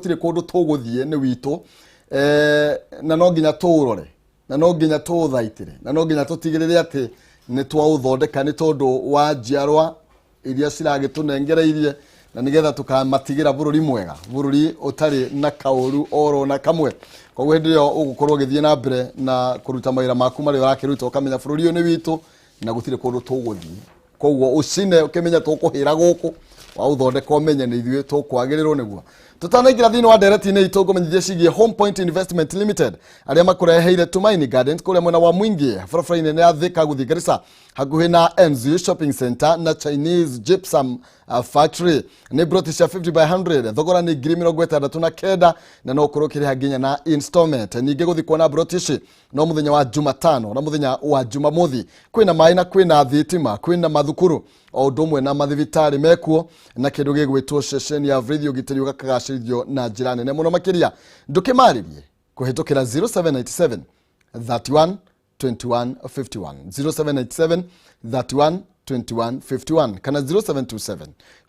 tire kodo toguthie ni witu na no nginya turore na no nginya tuthaitire na no nginya tutigirire ati ni twauthondeka ni tondu wa njiarwa iria ciragitunengereirie na nigetha tukamatigira bururi mwega bururi utari na kauru oro na kamwe koguo hindi yo ugukorwo githie na mbere na kuruta mawira maku mari urakiruta ukamenya bururi uyu ni witu na gutire kodo tuguthie koguo ucine ukimenya tukuhira guku wa uthondeka umenye ni ithuĩ tukwagirirwo niguo tutanaingira thini wa ndereti-inĩ itũ ngũmenyithie cigie Home Point Investment Limited arĩa makureheire Tumaini Gardens kũrĩa mwena wa Mwingi barabara-inĩ ya Thika gũthiĩ Garissa hakuhĩ na MZ Shopping Center na Chinese Gypsum Factory nĩ broti cia 50 by 100 thogora nĩ 69,000 na no ũkorwo ũkĩrĩha nginya na installment. Ningĩ gũthiĩ kuona broti ici no mũthenya wa Jumatano na mũthenya wa Jumamothi kwĩna maĩ na kwĩna thitima kwĩna mathukuru o ũndũ ũmwe na mathibitarĩ mekuo na kĩndũ gĩgwĩtwo ceceni ya video gitĩri ũgakagacĩrithio na njĩra nene mũno makĩria ndũkĩmarĩrie kũhĩtũkĩra 0797 31 21 51 0797 31 21 51 kana 0727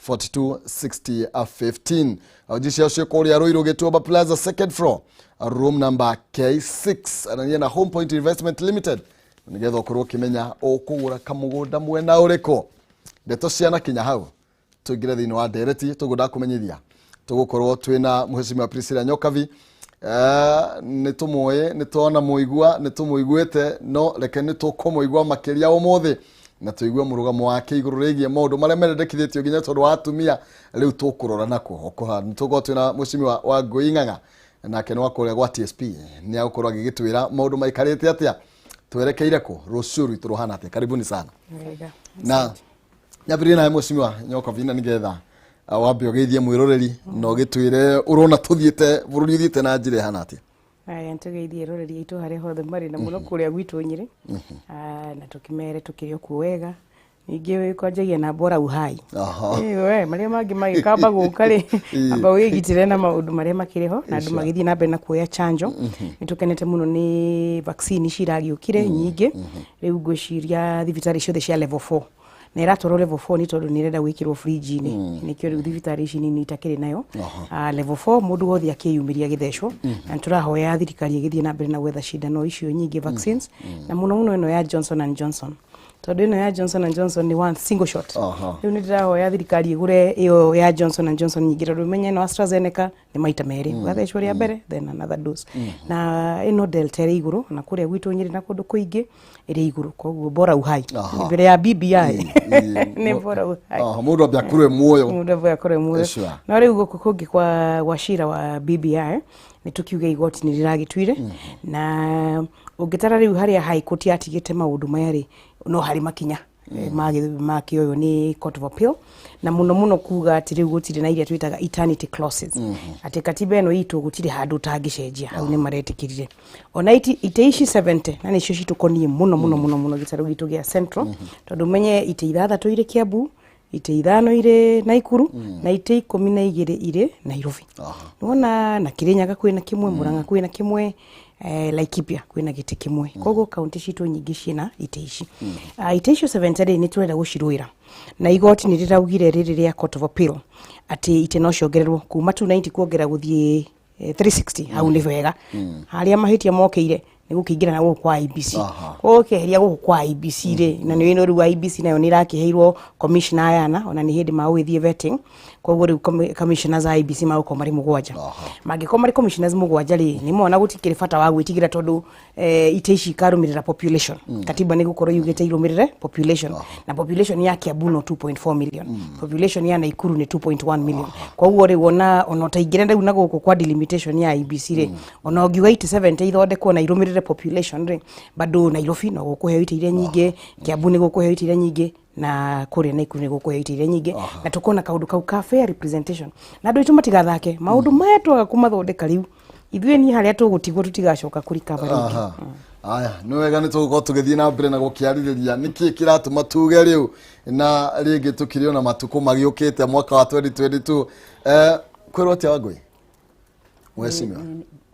42 60 15 audicia ucio kũrĩa Ruiru Gĩtuamba Plaza second floor room number K6 anania na Home Point Investment Limited nigetha ũkorwo ũkĩmenya ũkũgũra kamũgũnda mwena ũrĩkũ ndeto ciana kinya hau tuingire thĩinĩ wa ndereti tũgũnda kũmenyithia tũgũkorwo twĩna Mheshimiwa Priscilla Nyokabi nĩtũmũĩ nĩtwona mũigua nĩtũmũiguĩte no reke nĩtũkũmũigua makĩria ũmũthĩ na tũigua mũrũgamo wake igũrũ rĩgiĩ maũndũ marĩa merendekithĩtio nginya tondũ wa atumia rĩu tũkũrora nakuo nĩtũkorwo twĩna Mheshimiwa Wangui nake nĩ wa kũrĩa gwa TSP nĩ agũkorwo agĩgĩtwĩra maũndũ maikarĩte atĩa twerekeire kũ rũciũ rwitũ rũhana atĩa karibuni sana na nyambĩrĩrie nawe Mheshimiwa Nyokabi na nĩgetha wambe ũgeithie mwĩroreri na ũgĩtwĩre ũrona tũthiĩte bũrũri ũthiĩte na njĩra hana atĩa. Aya ntugeithie roreri itu harĩa hothe marĩ na mũno kũrĩa gwitũ Nyĩrĩ na tũkĩmere tũkĩrĩ okuo wega ningĩ kwanjagia na bora uhai marĩa mangĩ magĩkamba gũka rĩ amba wĩgitĩre na maũndũ marĩa makĩrĩ ho na andũ magĩthiĩ na mbere na kuoya chanjo nĩtũkenete mũno nĩ vaccine ciragĩũkire nyingĩ rĩu ngwĩciria thibitarĩ ciothe cia level 4 na iratwarwo level 4 nĩ tondũ nĩ renda gwĩkĩrwo fridge-inĩ nĩkĩo rĩu thibitarĩ ici nini itakĩrĩ nayo level 4 mũndũ wothe akĩyumĩria gĩthecwo na nĩtũrahoya thirikari ĩgĩthiĩ na mbere na gwetha cindano icio nyingĩ vaccines na mũno mũno ĩno ya Johnson and Johnson tondũ ĩno ya Johnson and Johnson nĩ one single shot rĩu nĩ ndĩrahoya thirikari ĩgũre ĩyo ya Johnson and Johnson nyingĩ tondũ menye ĩno AstraZeneca nĩ maita merĩ ũgathecwo rĩa mbere then another dose na ĩno Delta ĩrĩ igũrũ na kũrĩa gwitũ Nyĩrĩ na kũndũ kũingĩ ĩrĩ igũrũ koguo bora uhai mbere ya BBI nĩ bora uhai mũndũ ambia kũrwe muoyo mũndũ ambia kũrwe muoyo na rĩu gũkũ kũngĩ kwa cira wa BBI nĩ tũkiuga igoti nĩ rĩragĩtuire na ũngĩtara rĩu harĩa high court yatigĩte maũndũ maya rĩ no harĩ makinya makĩoyo nĩ Court of Appeal na mũno kuga atĩ rĩu gũtirĩ na iria twĩtaga eternity clauses atĩ katiba ĩno itũ gũtirĩ handũ ũtangĩcenjia hau nĩ maretĩkĩrire ona itĩ ici 70 na nĩcio citũkoniĩ mũno gĩtarũ gitũ gĩa Central tondũ menye itĩ 6 irĩ Kiambu itĩ 5 irĩ Naikuru na itĩ 12 irĩ Nairobi nĩwona na Kirinyaga kwĩna kĩmwe Murang'a kwĩna kĩmwe Laikipia kwĩna gĩtĩ kĩmwe koguo kaunti citũ nyingĩ ciĩna itĩ ici itĩ icio 70 nĩ tũrenda gũcirũĩra na igoti nĩ rĩraugire rĩrĩ rĩa Court of Appeal atĩ itĩ no ciongererwo kuma 290 kuongera gũthiĩ 360 hau nĩ wega harĩa mahĩtia mokĩire nĩ gũkĩingĩra na gũkũ kwa IBC ũkeheria gũkũ kwa IBC rĩ na nĩ rĩu IBC nayo nĩ irakĩheirwo commissioner ayana ona nĩ hĩndĩ magũgĩthiĩ vetting koguo rĩu commissioners a IBC magũkorwo marĩ mũgwanja mangĩkorwo marĩ commissioners mũgwanja rĩ nĩ mona gũtikĩrĩ bata wa gwĩtigĩra tondũ itĩ ici ikarũmĩrĩra population katiba nĩ gũkorwo yugĩte irũmĩrĩre population na population ya Kiambu no 2.4 million population ya Naikuru nĩ 2.1 million koguo rĩ ona ũtaingĩra rĩu na gũkũ kwa delimitation ya IBC rĩ ona ũngiuga itĩ 70 ithondekwo na irũmĩrĩre population rĩ bado Nairobi no gũkũheo itĩ iria nyingĩ Kiambu nĩ gũkũheo itĩ iria nyingĩ na kũrĩa Naikuru nĩ gũkũheo itĩ iria nyingĩ na tũkona kaũndũ kau ka fair representation na andũ aitũ matigathake maũndũ maya twaga kũmathondeka rĩu ithuĩ ni harĩa tũgũtigwo tũtigacoka kũrikaba rĩngĩ aya nĩ wega nĩ tũgũkorwo tũgĩthiĩ na mbere na gũkĩarĩrĩria nĩkĩ kĩratũma tuge rĩu na rĩngĩ tũkĩrĩ ona matukũ magĩũkĩte mwaka wa 2022 kwĩrwo atĩa Wangui Mheshimiwa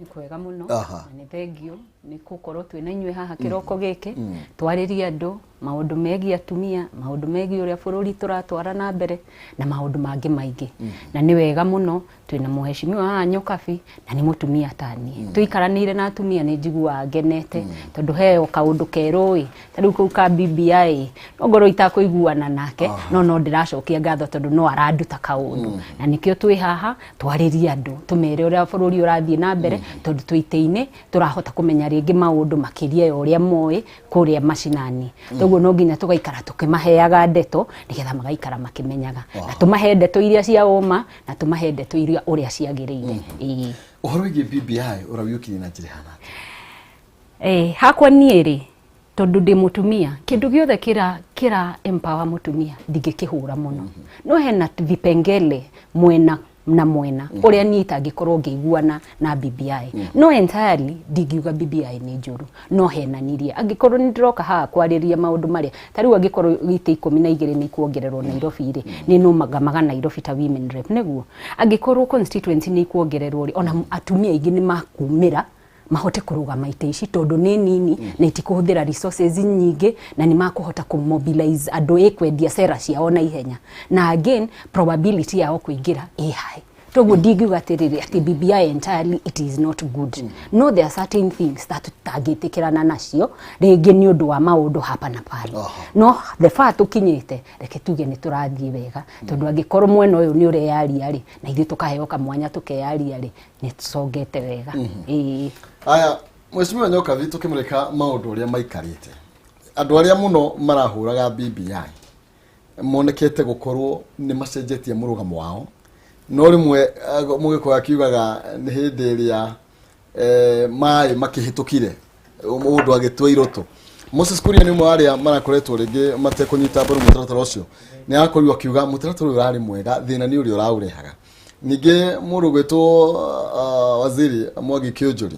Ni kwega muno na ni thengio ni gukorwo twina inywe haha kiroko giki twaririe andu maundu megie atumia, maundu megie uria bururi turatwara na mbere na maundu mangi maingi na ni wega muno twina muheshimiwa haha Nyokabi na ni mutumia tani tuikaranire na atumia ni njigua ngenete tondu heo kaundu keroi tariu kuu ka BBI no ngoro itakuiguana nake no ndiracokia ngatho tondu no aranduta kaundu na nikio twi haha twaririe andu tumere uria bururi urathie na mbere tondu twiteine turahota kumenya ringi maundu makiria ya uria moi kuria macinani toguo no nginya tugaikara tukimaheaga ndeto nigetha magaikara makimenyaga na tumahe ndeto iria cia uma na tumahe ndeto iria uria ciagiriire uhoro wigi BBI urawiukire na njira hana hakwa nieri tondu ndi mutumia kindu giothe kira empower mutumia ndigikihura muno no hena vipengele mwena na mwena uria ni itangikorwo ngiiguana na BBI no entirely ndigiuga BBI ni njuru no hena niria angikorwo ni ndiroka haha kwariria maundu maria tariu angikorwo gite 12 ni kuongererwo Nairobi ri ni no magamaga Nairobi ta women rep neguo angikorwo constituency ni kuongererwo ri ona atumia ingi ni makumira mahote kurugama ite ici tondu ni nini na itikuhuthira resources nyingi na ni makuhota kumobilize andu ekwendia sera ciao na ihenya na again probability yao kuingira high toguo ndingiuga atiriri ati BBI entirely it is not good no there are certain things that tagitikirana nacio ringi ni undu wa maundu hapa na pale no the fact ukinyite reke tuge ni turathie wega tondu angikorwo mwena uyu ni ureyaria ri na ithu tukaheoka mwanya tukeyaria ri ni tusongete wega aya Mheshimiwa Nyokabi tukimureka maundu uria maikarite andu aria muno marahuraga BBI monekete gukorwo ni macenjetie murugamo wao no rimwe mugiko akiugaga ni hindi iria mai makihitukire mundu agitwa iroto Moses Kuria ni mwaria marakoretwo ringi matekunyita mbaru mutaratara ucio ni akorirwo akiuga mutaratara uyu rari mwega thina ni uri uraurehaga ninge muru gwetwo waziri Mwangi Kionjuri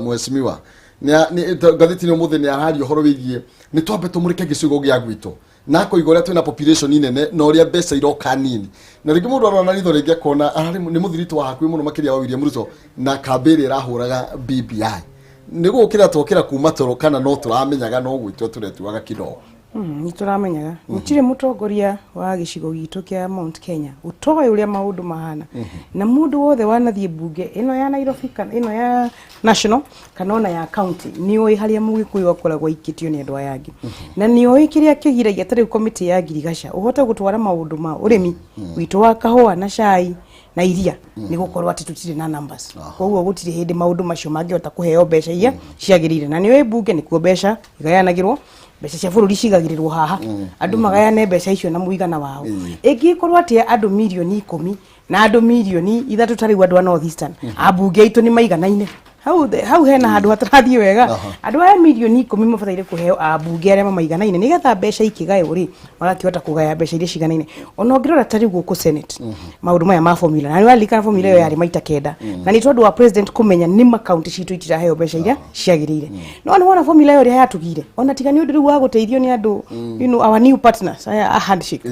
mheshimiwa ni gatheti ni muthe ni arario horo wigie ni twambe tumurike gicigo gia gwito nako igore twina population nene no ria mbeca iroka nini na ringi mundu arona ritho ringi akona arari ni muthirito wa hakuhi muno makiria wa William Ruto na kambere irahuraga BBI nigo ukira twokira kuma toro kana no turamenyaga no gwitwo turetuaga kidogo ni turamenyaga mutire mutongoria wa gicigo gitu kia Mount Kenya utoe uria maundu mahana na mundu wothe wanathie bunge ino ya Nairobi kana ino ya national kana ona ya county ni oi haria mugikuyu akoragwo ikitio ni andu ayangi na ni oi kiria kigiragia tari committee ya girigasha uhota gutwara maundu ma urimi witu wa kahua na cai na iria ni gukorwo ati tutire na numbers koguo gutire hindi maundu macio mangihota kuheo mbeca iria ciagirire na ni oi bunge ni kuo mbeca igayanagirwo mbeca cia bururi cigagirirwo haha andu magayane mbeca icio na muigana wao ingikorwo ati andu milioni 10 na andu milioni 3 tari andu a North Eastern abunge itu ni maiganaine hau hena handu hatarathie wega andu aya milioni 10 mabataire kuheo abunge aria maiganaine nigetha mbeca ikigayo ri magakihota kugaya mbeca iria ciganaine ona ngirora tari guku senate maundu maya ma formula na walika formula yo yari maita kenda na ni tondu wa president kumenya ni ma county citu itiraheo mbeca iria ciagirire no ni wona formula yo ri yatugire ona tigani undu riu wa guteithio ni andu you know our new partners a handshake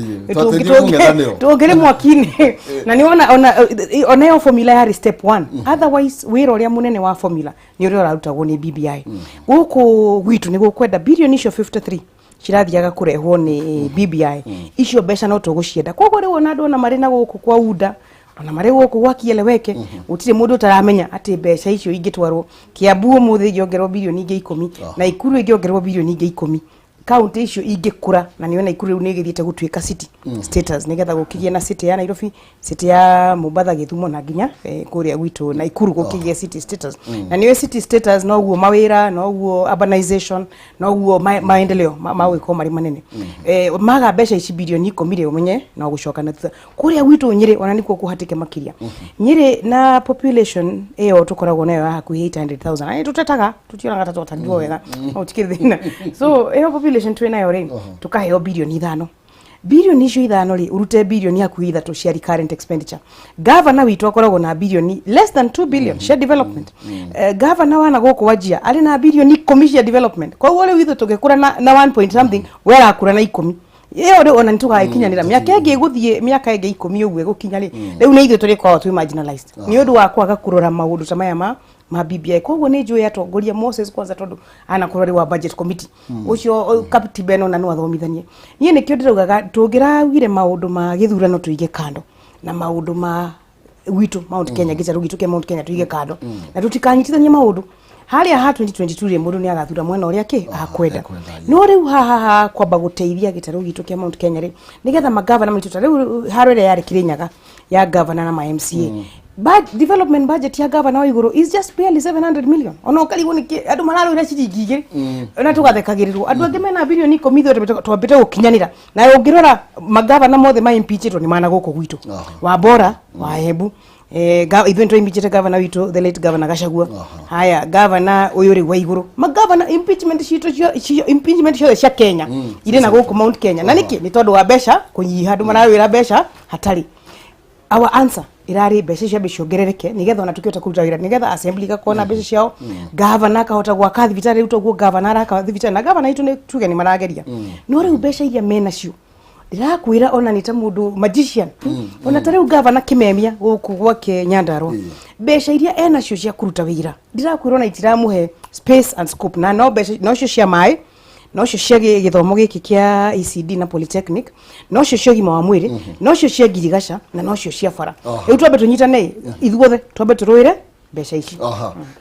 tugire mwakini na ni ona yo formula yari step 1 otherwise wira uria munene wa formula ni uri urarutagwo ni BBI guku gwitu ni gukwenda bilioni icio 53 cirathiaga kurehwo ni BBI icio mbeca no tugucienda koguo riu ona andu ona mari na guku kwa UDA ona mari guku gwa Kieleweke utire mundu utaramenya ati mbeca icio ingitwarwo Kiambu umuthi igiongerwo bilioni 10 na Ikuru igiongerwo bilioni 10 county icio ingikura na niona Ikuru riu nigithiete gutuika city status nigetha gukigie na city ya Nairobi city ya Mombasa Githumo na nginya kuria gwitu na Ikuru gukigie city status na niwe city status no guo mawira no guo urbanization no guo maendeleo mawiko mari manene maga mbeca ici bilioni 10 ri umenye no gucoka na thutha kuria gwitu Nyeri ona nikuo kuhatike makiria Nyeri na population eyo tukoragwo nayo hakuhi 800,000 ani tutetaga tutiona gata totandwo wega no tikirithina so eyo population twinayo ri tukaheo bilioni 5 bilioni icio 5 ri urute bilioni hakuhi 3 cia current expenditure governor witu akoragwo na bilioni less than 2 billion share development governor wana guku wajia ari na bilioni 10 cia development kwa hiyo withu tugekura na 1 point something wera akura na 10 iyo ri ona nitugakinyanira miaka ingi guthie miaka ingi 10 uguo gukinya ri riu ni ithu turi kwa tu marginalized ni undu wa kwaga kurora maundu ta maya ma BBI koguo ni njui atongoria Moses kwanza tondu ana kurori wa budget committee ucio captain Beno na no athomithanie nie nikio ndirugaga tungiragire maundu ma githurano tuige kando na maundu ma witu Mount Kenya gicaru gitu ke Mount Kenya tuige kando na tutikanyitithania maundu haria ha 2022 ri mundu ni agathura mwena uria ki akwenda no riu ha kwamba guteithia gitaru gitu ke Mount Kenya ri nigetha magavana mitu riu harore yari Kirinyaga ya governor na ma MCA but development budget ya governor wa iguru is just barely 700 million ono karibu ni andu mararo ira ciringi igiri na tugathekagirirwo andu ange mena bilioni 10 twambite gukinyanira na ungirora magavana mothe ma impeachment ni mana guko gwitu wa Bora wa Hebu event impeachment governor witu the late governor Gachagua haya governor uyuri wa iguru magavana impeachment shito cia Kenya ire na guko Mount Kenya na niki ni tondu wa besha kunyiha andu mararo ira besha hatari our answer irari besha cia biciongerereke nigetha ona tukiota kuruta wira nigetha assembly gakona besha ciao governor kahota gwaka thibitari utoguo governor aka thibitari na governor itu ni tuge ni marageria no riu besha iria mena cio ndirakwira ona ni ta mundu magician ona ta riu governor Kimemia guku gwake Nyandarua besha iria ena cio cia kuruta wira ndirakwira ona itiramuhe space and scope na no besha no cio cia mai no cio cia githomo giki kia ECD na polytechnic no cio cia gima wa mwiri no cio cia girigasha na no cio cia bara riu twambe tunyitane ithuothe twambe turuire besha ici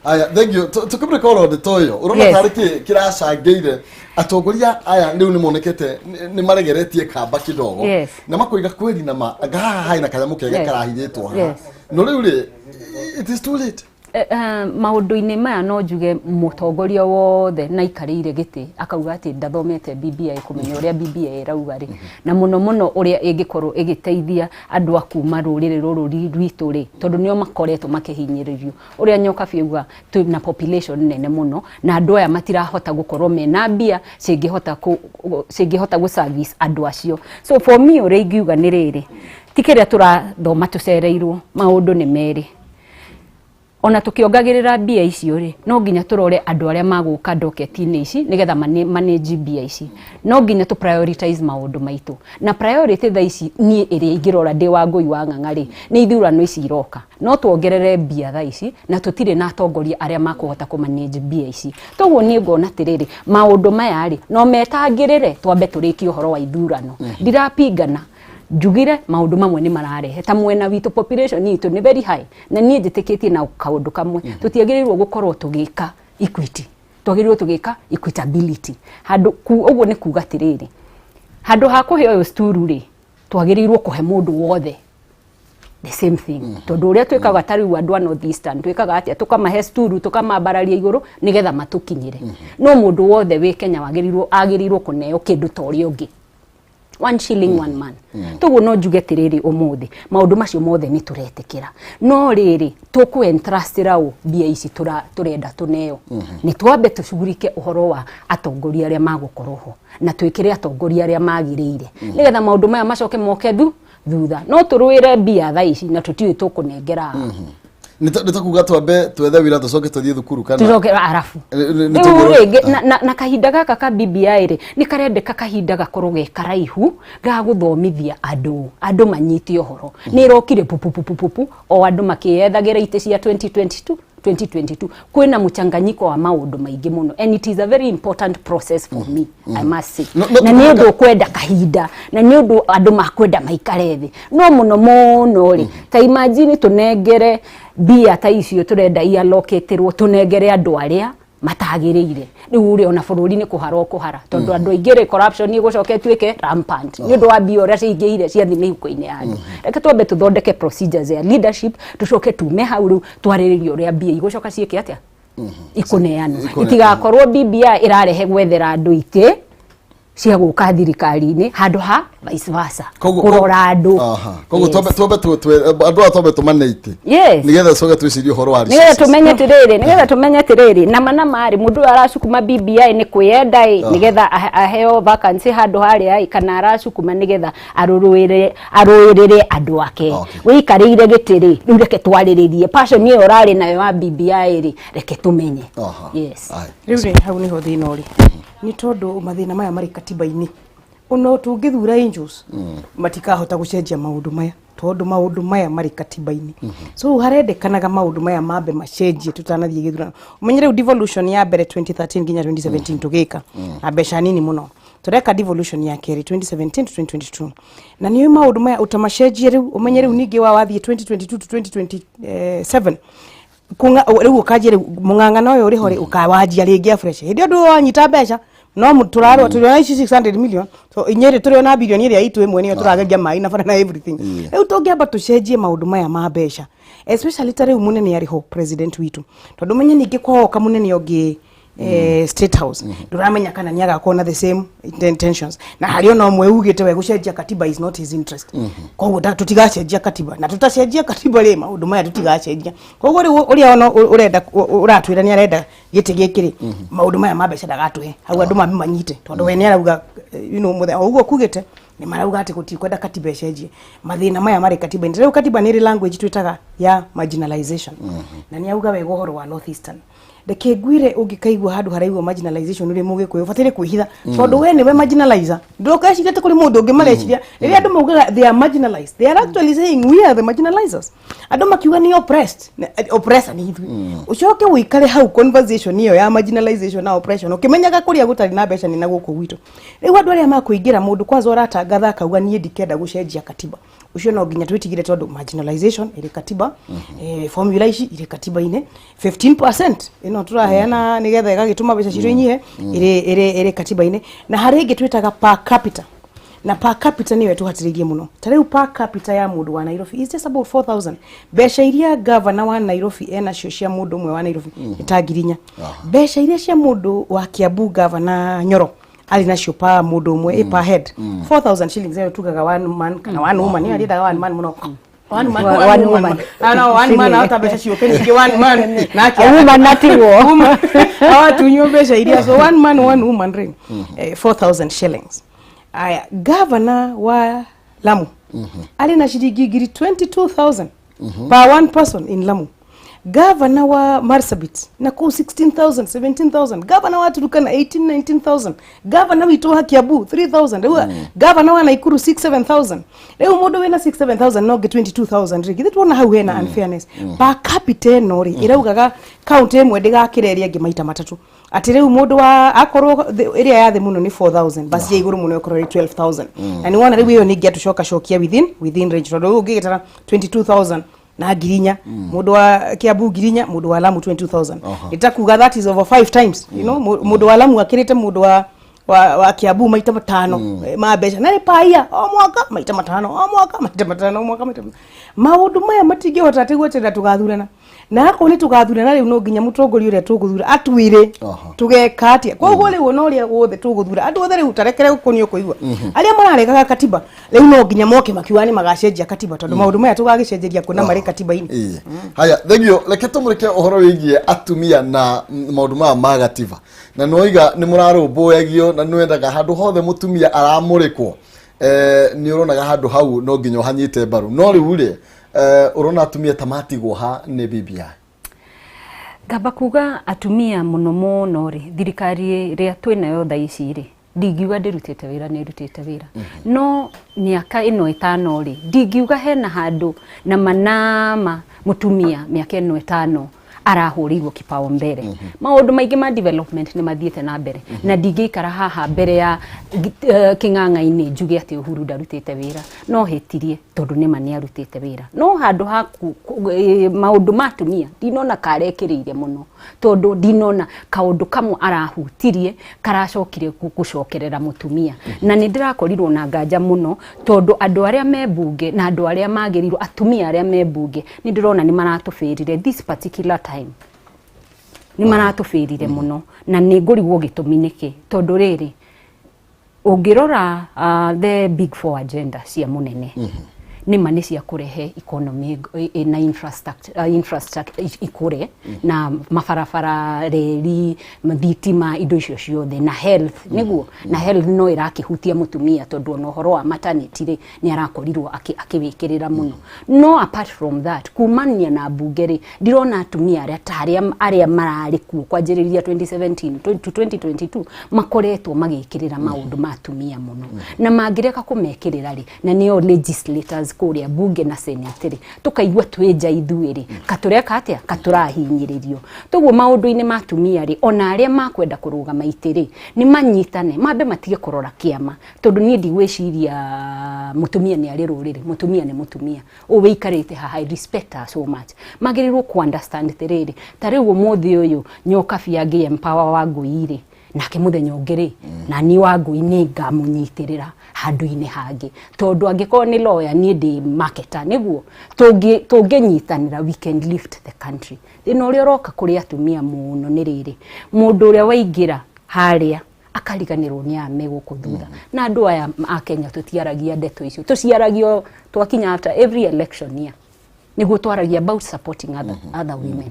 aya thank you tukimre kolo de toyo urona tariki kiracangeire atongoria aya riu ni monekete ni maregeretie kamba kidogo na makoiga kweli na haina kanyamu kega karahithitwo ha no riu ri it is too late maundu-ini maya no njuge mutongoria wothe na ikarire giti akauga ati ndathomete BBI kumenya uria BBI irauga ri na muno uria ingikorwo igiteithia andu akuma rurire ruru rwitu ri tondu nio makoretwo makihinyiririo uria Nyokabi auga na population nene muno na andu aya matirahota gukorwo mena mbia cingihota gu service andu acio so for me uria ingiuga ni riri tikiria turathoma tucereirwo maundu ni meri ona tukiongagirira mbia icio ri no nginya turore andu aria maguka docket-ini ici nigetha manage mbia ici no nginya tu prioritize maundu maitu na priority tha ici ni iria ingirora ndi Wangui wa ng'ang'a ri ni ithurano ici iroka no tuongerere mbia tha ici na tutire na atongoria aria makuhota ku manage mbia ici toguo ni ngona tiriri maundu maya ri no metangirire twambe turiki uhoro wa ithurano ndirapingana njugire maundu mamwe ni mararehe ta mwena witu population itu ni very high na nie njitikitie na kaundu kamwe tutiagirirwo gukorwo tugika equity twagirirwo tugika equitability handu uguo ni kuga tiriri handu ha kuhe oyo sturu ri twagirirwo kuhe mundu wothe the same thing tondu uria twikaga tari andu a North Eastern twikaga atia tukamahe sturu tukamabararia iguru nigetha matukinyire no mundu wothe wi Kenya agirirwo kuneo kindu tori ungi 1 shilling 1 man tuguo no njuge tiriri umuthi maundu macio mothe ni turetekera no riri tuku entrustira u bia ici turenda tuneo ni twambe tushugurike uhoro wa atongoria aria magukorwo na twikire atongoria aria magirire nigetha maundu maya macoke moke thutha no turuire bia tha ici na tutiwe tukunengera nitakuga twambe twethe wira tucoke tuthie thukuru kana tucoke arafu na kahinda gaka ka BBI ri ni karendeka kahinda gakorwo ge karaihu ga guthomithia andu manyiti ohoro ni rokire pupu o andu makiethagira ite cia 2022 kwina muchanganyiko wa maundu maingi muno and it is a very important process for me I must say na ni undu kwenda kahinda na ni undu andu makwenda maikarethi no muno ri ta imagine tunengere bia ta icio turenda ialoketerwo tunengere andu aria matagirire riu uri ona bururi ni kuhara tondu andu aingire corruption ni gucoke twike rampant ni undu wa bia ora ciingire cia thini huko-ini andu reke twambe tuthondeke procedures ya leadership tucoke tume hau riu twariririo ria bia igucoka ciike atia ikuneana itigakorwo BBI irarehe gwethera andu ite cia guka thirikari-ini handu ha vice versa kurora andu koguo twambe twambe tumaneite nigetha coke twicirie uhoro wa nigetha tumenye tiriri na mari mundu aracukuma BBI ni kwiyenda nigetha aheo vacancy handu haria kana aracukuma nigetha arurwirire andu ake wikarire gitiri riu reke twariririe passion ni urari nayo wa BBI ri reke tumenye yes riu hau ni ho thina uri ni tondu mathina maya mari katiba-ini ono tungithura angels matikahota gucenjia maundu maya tondu maundu maya mari katiba-ini so harendekanaga maundu maya mambe macenjie tutanathie githurano umenyere devolution ya mbere 2013 nginya 2017 tugika na mbeca nini muno tureka devolution ya keri 2017 to 2022 na niyo maundu maya utamacenjie riu umenyere ningi wa wathie 2022 to 2027 kunga riu ukajire mungangano uyu uri hore ukawajia ringi fresh hindi ndu wanyita mbeca no turaro turiona ici 600 million so inyere turiona billion iria itu imwe niyo turageria mai na bana na everything riu tungiamba tucenjie maundu maya ma mbeca especially tare munene yari ho president witu tondu menye ningi kwa munene ongi state house duramenya kana nyaga kona the same intentions na halio no mwe ugite we gucenjia katiba is not his interest koguo tutigacenjia katiba na tutacenjia katiba le maundu maya tutigacenjia koguo uri ono urenda uratwira ni arenda giti gikiri maundu maya mabeca dagatuhe hau andu mamanyite tondu we ni arauga muthe uguo kugite ni marauga ati gutikwenda katiba cenjie mathina maya mari katiba ni riu katiba ni language twitaga ya marginalization na ni auga we gohoro wa northeastern deke gwire ugikaigwa handu haraigwa marginalization uri muge kwe ufatire kwihitha tondu we ni we marginalizer ndoka cigete kuri mundu ungi mareciria iri andu maugaga they are marginalized they are actually saying we are the marginalizers andu makiuga ni oppressed oppressor ni ithu ucoke wikare hau conversation iyo ya marginalization na oppression ukimenyaga kuria gutari na mbeca ni na guku gwitu riu andu aria makuingira mundu kwanza uratangatha akauga nie ndikenda gucenjia katiba ucio no nginya twitigire tondu marginalization iri katiba formula ici iri katiba ine 15% ino turaheana nigetha igagituma mbeca ciru inyihe iri katiba ine na haringi twitaga per capita na per capita niwe tuhatirigie muno tariu per capita ya mundu wa Nairobi is just about 4000 mbeca iria governor wa Nairobi ena cio cia mundu mwe wa Nairobi itagirinya mbeca iria cia mundu wa Kiambu governor Nyoro ali nacio pa mundu mwe per head 4000 shillings yo tugaga one man kana one woman ni alidaga one man muno one woman no one man hata besha cio penige one man na kia woman natiwo awa tunyo besha iria so one man one woman ring 4000 shillings aya governor wa Lamu ali na shilingi 22000 per one person in Lamu governor wa Marsabit na ku 16000 17000 governor wa Turkana 18000 governor wa Kiambu 3000 governor wa Nakuru 67000 leo modo wena 67000 no get 22000 rigi that wona how hena unfairness per capita nori iraugaga county emwe ndigakireria ngi maita matatu ati reu modo wa akorwo area ya the muno ni 4000 basi iguru muno ikorwo 12000 na ni wona reu iyo ni gia tushoka shokia within range ndo ugigitara 22000 na girinya mundu wa Kiambu girinya mundu wa Lamu 22000 itakuga that is over 5 times mundu wa Lamu akirite mundu wa Kiambu maita matano mabeca na paia o mwaka maita matano o mwaka maita matano o mwaka maita maundu maya matige hotate gwetera tugathurana na ako ni tugathurana riu no nginya mutongori uria tuguthura atwire tugekatia koguo riu no ria wothe tuguthura andu othe riu tarekere gukonio kuigwa aria mararekaga katiba riu no nginya moke makiwani magacenjia katiba tondu maundu maya tugagicenjeria kuna mari katiba-ini haya thegio reke tumurike uhoro wigie atumia na maundu maya ma katiba na noiga ni murarumbuagio na nwendaga handu hothe mutumia aramurikwo ni uronaga handu hau no nginya hanyite baru no riu ri urona atumia tamatigwo ha ni BBI ngamba kuga atumia muno muno ri thirikari ria twinayo tha ici ri ndingiuga ndirutite wira ni rutite wira no miaka ino itano ri ndingiuga hena handu na manama mutumia miaka ino itano arahurirwo kipao mbere maundu maingi ma development ni mathiete na mbere na ndingikara haha mbere ya king'ang'a-ini njuge ati Uhuru ndarutite wira no hetirie tondu ni mani arutite wira no handu ha maundu matumia ndinona karekereire muno tondu ndinona kaundu kamwe arahutirie karacokire gucokerera mutumia na ni ndirakorirwo na nganja muno tondu andu aria mebunge na andu aria magirirwo atumia aria mebunge ni ndirona ni maratufirire this particular time ni maratufirire muno na ni ngurigwo gitumi niki tondu riri ungirora the big four agenda cia munene ni manisia kurehe economy na infrastructure ikure na mafarafara reri thitima indo icio ciothe na health niguo na health no irakihutia mutumia tondu no horo wa maternity ri ni arakorirwo akiwikirira muno no apart from that kumania na bungeri ndirona atumia aria marari ku kwanjiriria 2017 to 2022 makoretwo magikirira maundu ma atumia muno na mangireka kumekirira ri na nio legislators kuria bunge na senate tukaigua tweja ithuiri katureka atia katurahinyiririo toguo maundu-ini ma atumia ri ona aria makwenda kurugama itiri ni manyitane mambe matige kurora kiama tondu ni ndigwiciria mutumia ni ari ruriri mutumia ni mutumia uwe ikarite ha I respect her so much magirirwo ku understand tiriri tariu umuthi uyu Nyokabi agi empower Wangui ri nake muthenya ungiri na ni Wangui ni ngamunyitirira handu-ini hangi tondu angiko ni lawyer ni ndi marketer niguo tunginyitanira we can lift the country ino ri roka kuri atumia muno ni riri mundu uria waingira haria akariganirwo ni ame guku thutha na andu aya a Kenya tutiaragia ndeto icio tuciaragio twakinya after every election year niguo twaragia about supporting other women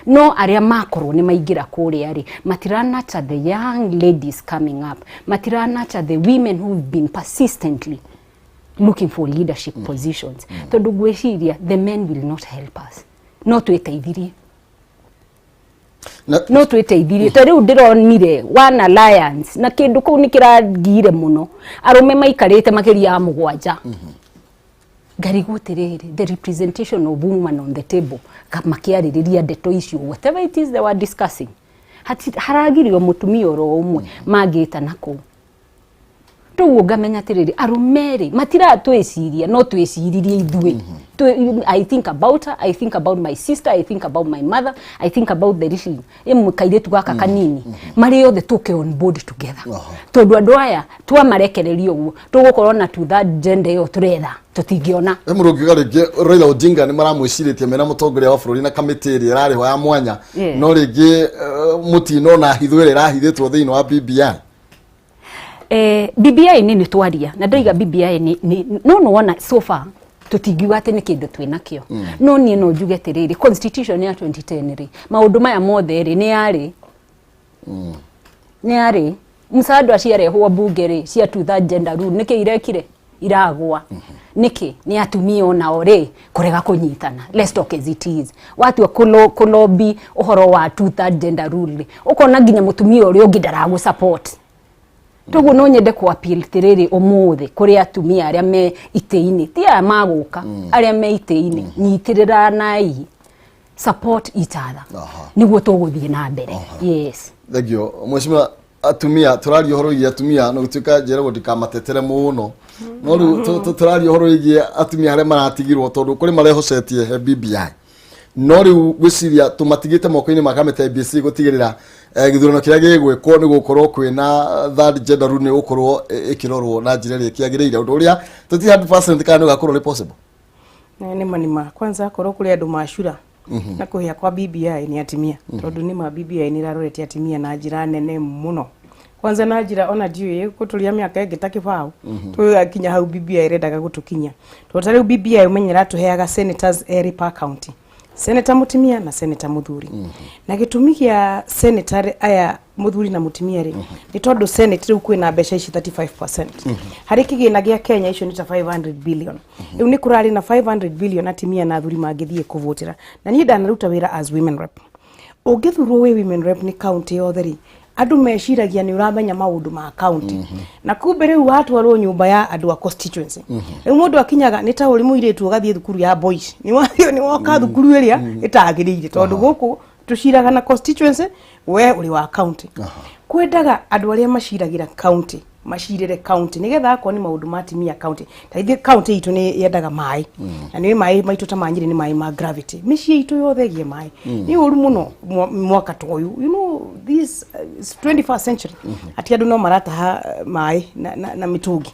no aria makorwo ni maingira kuria ri matiranacha the young ladies coming up matiranacha the women who've been persistently looking for leadership positions tondu gweciria the men will not help us no twiteithirie no twiteithirie tariu ndironire one alliance na kindu kuu ni kiragire muno arume maikarite makiria ya mugwanja garigutiriri the representation of women on the table makiaririria ndeto icio whatever it is they were discussing haragirio mutumia oro umwe magita nako tuguo ngamenya tiriri arumeri matira tweciria no tweciririe ithui I think about her, I think about my sister, I think about my mother, I think about the rishi kairitu gaka kanini mari yothe tuke on board together tondu andu aya twa marekererio uguo tugukorwo na to that gender yo turetha tutingiona murugiga ringi Raila Odinga ni maramwiciritie mena mutongoria wa bururi na kamiti irari ho ya mwanya no ringi mutino na hithuire rahithitwo thiini wa BBI BBI ni twaria na ndaiga BBI ni no wona so far tutingiuga ati ni kindu twinakio no nie no njuge tiriri constitution ya 2010 ri maundu maya mothe ri ni ari msado aciarehwo bunge ri cia to that gender rule niki irekire iragwa niki ni atumia ona ore kurega kunyitana let's talk as it is watu kulobi uhoro wa to that gender rule ukona nginya mutumia uri ungi ndaragu support tugu no nyende ku appeal tiriri umuthi kuri atumia aria me iteini tia maguka aria me iteini nyitirira nai support each other niguo tuguthie na mbere yes thank you mweshima atumia turari horo ya atumia no gutuka jera gudika matetere muno no turari horo igi atumia aria maratigirwo tondu kuri marehocetie he BBI no riu gwiciria tumatigite moko-ini makamete BC gutigirira githurano kiria gigwikwo ni gukorwo kwina third gender rule ni gukorwo ikirorwo na njira ria kiagirire undu uria tuti 100% kana no gakorwo ni possible ni manima kwanza korwo kuri andu mashura na kuhia kwa BBI ni atimia tondu ni ma BBI ni rarorete atimia na njira nene muno kwanza na njira ona ndiye kuturia miaka ingi takibau tugakinya hau BBI irendaga gutukinya totari BBI umenyera tuheaga senators eri per county senator mutimia na senator muthuri na gitumi kia senator aya muthuri na mutimia ri ni tondu senate riu kwina mbeca ici 35% hari kigina gia Kenya icio ni ta 500 billion riu ni kurari na 500 billion atimia na athuri mangithie kuvotera na ni ndanaruta wira as women rep ugithurwo we women rep ni county yothe ri andu meciragia ni uramenya maundu ma county na kumbe riu watwarwo nyumba ya andu a constituency riu mundu akinyaga ni ta uri muiretu ugathie thukuru ya boys ni woka thukuru iria itagirire tondu guku tuciraga na constituency we uri wa county kwendaga andu aria maciragira county mashirire county nigetha akwa ni maundu matimia county taithie county itu ni yendaga mai na ni mai maitu ta manyire ni mai ma gravity mishie itu yothe gie mai ni uru muno mwaka toyu you know this 21st century ati andu no marataha mai na mitugi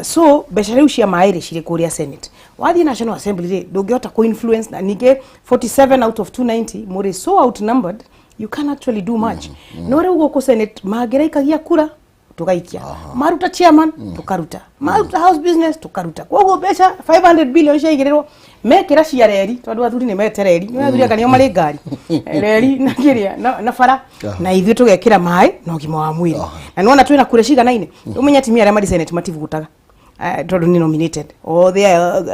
so beshariu cia mai ri cire kuria senate wathi national assembly ri ndungiota ku influence na nige 47 out of 290 more so outnumbered you can actually do much no re ugo ku senate magiraikagia kura tukaikia maruta chairman tukaruta maruta house business tukaruta koguo mbeca 500 billion ciaigirĩrwo mekĩra cia reri tondu athuri nĩ mete reri nĩ athuri kanio marĩ ngari reri na kĩrĩa na bara na ithuĩ tũgekĩra maĩ na ũgima wa mwĩrĩ na nĩwona twĩna kura ciganaine ũmenye atimia arĩa marĩ senate mativutaga tondu nĩ nominated othe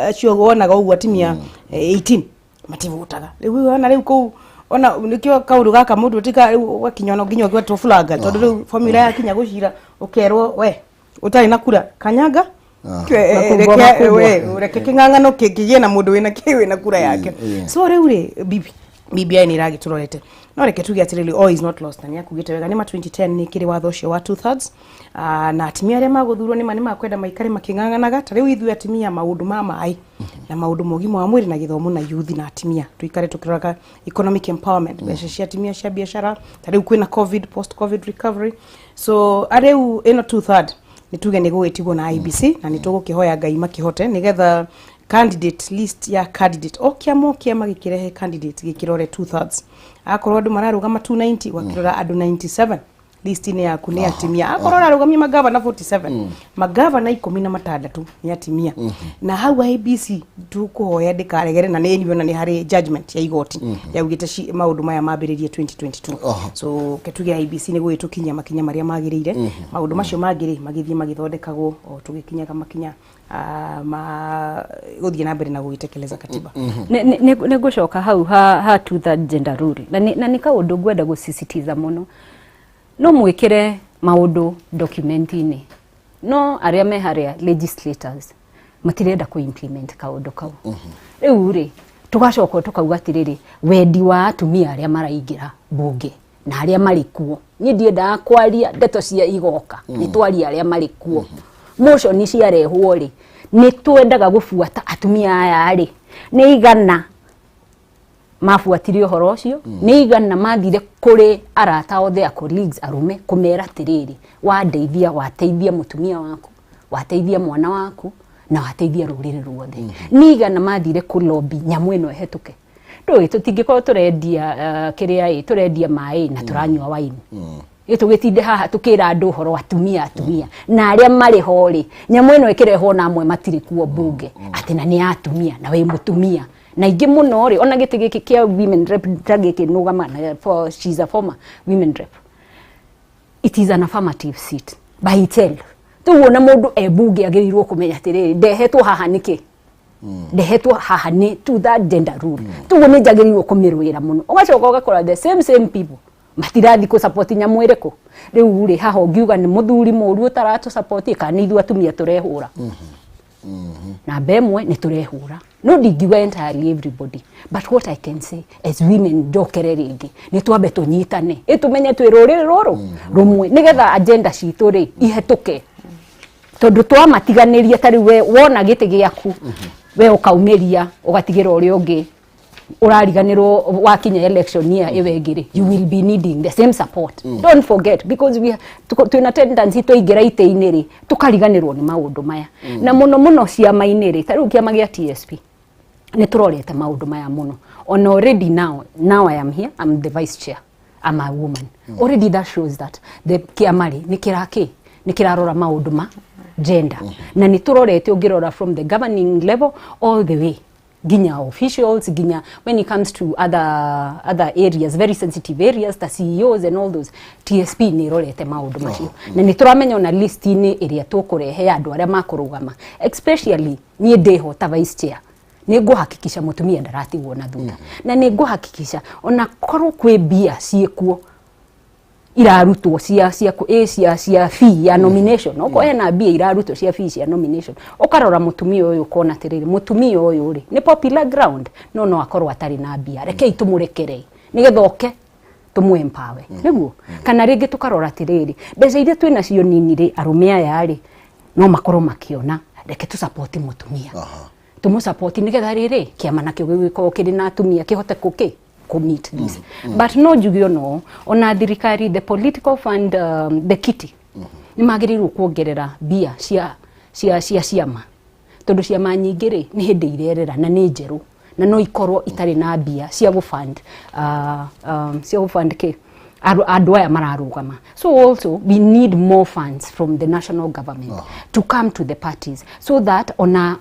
acio wonaga ũguo atimia 18 mativutaga rĩu ona rĩu kũu ona nikio kaundu gaka mundu tika wakinya no nginya gwetwo flaga tondu riu formula ya kinya gucira ukerwo we utari na kura kanyaga reke king'ang'ano kigie na mundu wina kiwi na kura yake so riu ri BBI ni ragi turorete no reke tuge atirili all is not lost na yakugite wega ni ma 2010 ni kiri watho cio wa 2/3 na atimia aria maguthurwo ni makwenda maikare making'ang'anaga ta riu ithu atimia maundu mai na maundu mogima wa mwiri na githomo na youth na atimia tuikare tukiroraga economic empowerment mbeca cia atimia cia biashara ta riu kwina covid post covid recovery so ariu ino 2/3 ni tuge ni gugitigo na IBC na ni tugukihoya ngai makihote nigetha candidate list ya candidate okiamo magikirehe candidate gikirore 2/3 akorwo andu mararugama 290 wakirora andu 97 list ni yaku ni atimia akorwo ararugamia magavana 47 magavana 16 ni atimia na hau IBC tukuhoya ndikaregere na ni nyona ni hari judgment ya igoti yaugite maundu maya mambiririe 2022 so ketuge IBC ni gwitukinya makinya maria magirire maundu macio magiri magithie magithondekagwo o tugikinyaga makinya guthie na mbere na gugitekeleza katiba ne gucoka hau ha to that gender rule na ni kaundu ngwenda gusisitiza muno no mwikire maundu document-ini no aria me haria legislators matirenda ku implement kaundu kau riu ri tugacoka tukauga atiriri wendi wa atumia aria maraingira bunge na aria mari kuo ni ndienda kwaria ndeto cia igoka ni twaria aria mari kuo motion ni ciarehwo ri ni twendaga gufuata atumia aya ri ni igana mafuatirio horo cio ni igana mathire kuri arata othe a colleagues arume kumera tiriri wadeithia wateithia mutumia waku wateithia mwana waku na wateithia rurire ruothe ni igana mathire ku lobby nyamu ino ehetuke ndoi tutingiko turendia kiria turendia mai na turanywa wine tugitinde haha tukira andu horo atumia na aria mari hori nyamu ino ikireho na amwe matiri kuo bunge ati na ni atumia na we mutumia na ingi muno ri ona giti giki kia women rep tagiki nugama for she's a former women rep it is an affirmative seat by itself tu wona mundu ebunge agirirwo kumenya atiriri ndehetwo haha niki ndehetwo haha ni to that gender rule tu wona jagirirwo kumirwira muno ugacoka ugakora the same people matirathi ku support nyamwireko riu ri haho ngiuga ni muthuri muru utaratu support kana ithu atumia turehura na bemwe ni turehura no dingiwa entirely everybody but what I can say as women dokereringi ni twambe tunyitane itumenye twirurire ruru rumwe nigetha agenda citu ri ihetuke tondu twamatiganiria tari we wona giti giaku we ukaumeria ugatigira uri ungi urariganirwo wakinya election year ewegire you will be needing the same support don't forget because we tuna tendency to igira ite-ini ri tukariganirwo ni maundu maya na muno ciama iniri tari kiama gia TSP ni turorete maundu maya muno on already now I am here I'm the vice chair I'm a woman already that shows that the kiamari ni kirarora maundu ma gender na ni turorete ugirora from the governing level all the way ginya officials ginya when it comes to other areas very sensitive areas the CEOs and all those TSP ni rolete maundu macio na ni turamenya na list ni area tukurehe andu aria makurugama especially ni ndeho ta vice chair ni nguhakikisha mutumia ndaratigwo na thutha na ni nguhakikisha ona korwo kwi bia ciekuo irarutwo cia fee ya nomination oko ena bia irarutwo cia fee ya nomination okarora mutumia uyu kona tiriri mutumia uyu ri ni popular ground no akorwo atari na bia reke itumurekere nigethoke tumu empower niguo kana ringi tukarora tiriri mbeca iria twina cio nini ri arume aya ri no makorwo makiona reke tu support mutumia tumu support nigetha riri kiama nakio gigiko kiri na atumia kihote commit this but no jugio no ona thirikari the political fund the kitty ni magirirwo kuongerera bia cia ciama tondu ciama nyingiri ni hindi irerera na ni njeru na no ikorwo itari na bia cia gufund andå aya mararugama. So also we need more funds from the national government to come to the parties so that ona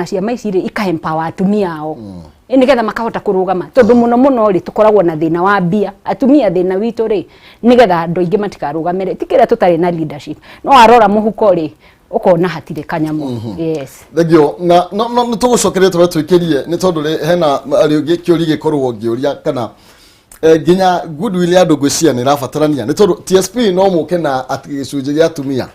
ciama ici rĩ ika-empower atumia ao nĩ getha makahota kũrũgama tondũ mũno rĩ tũkoragwo na thĩna wa mbia. Atumia thĩna witũ rĩ nĩ getha andũ aingĩ matikarũgamĩre tikĩrĩa tũtarĩ na leadership no arora mũhuko rĩ ukona hatirĩ kanyamũ. Yes, thegio na no tũgũcokeria twĩkĩrie nĩ tondũ hena arĩngĩ kĩũria gĩkorwo ngĩũria kana ginya goodwill ya ndũgwĩcia nĩ rabatarania nĩ tondũ TSP no mũke na gĩcunjĩ gĩa atumia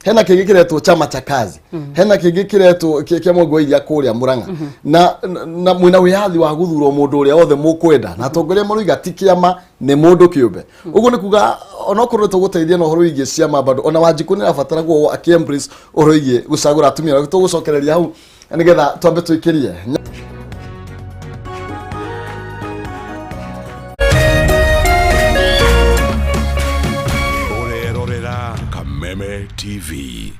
hena kĩngĩ kĩretwo chama cha kazi hena kĩngĩ kĩretwo kĩa Wangui iria kũrĩa Mũrang'a na mwina wĩyathi wa guthurwo mũndũ ũrĩa othe mũkwenda na atongoria maroiga ti kĩama nĩ mũndũ kĩũmbe. Ũguo nĩ kuga ona okorwo tũgũteithia na ũhoro wĩgiĩ ciama bado ona Wanjikũ nĩ rabataragwo akĩembrace ũhoro wĩgiĩ gũcagũra atumia. Tũgũcokereria hau nĩgetha twambe twĩkĩrie. Kameme TV.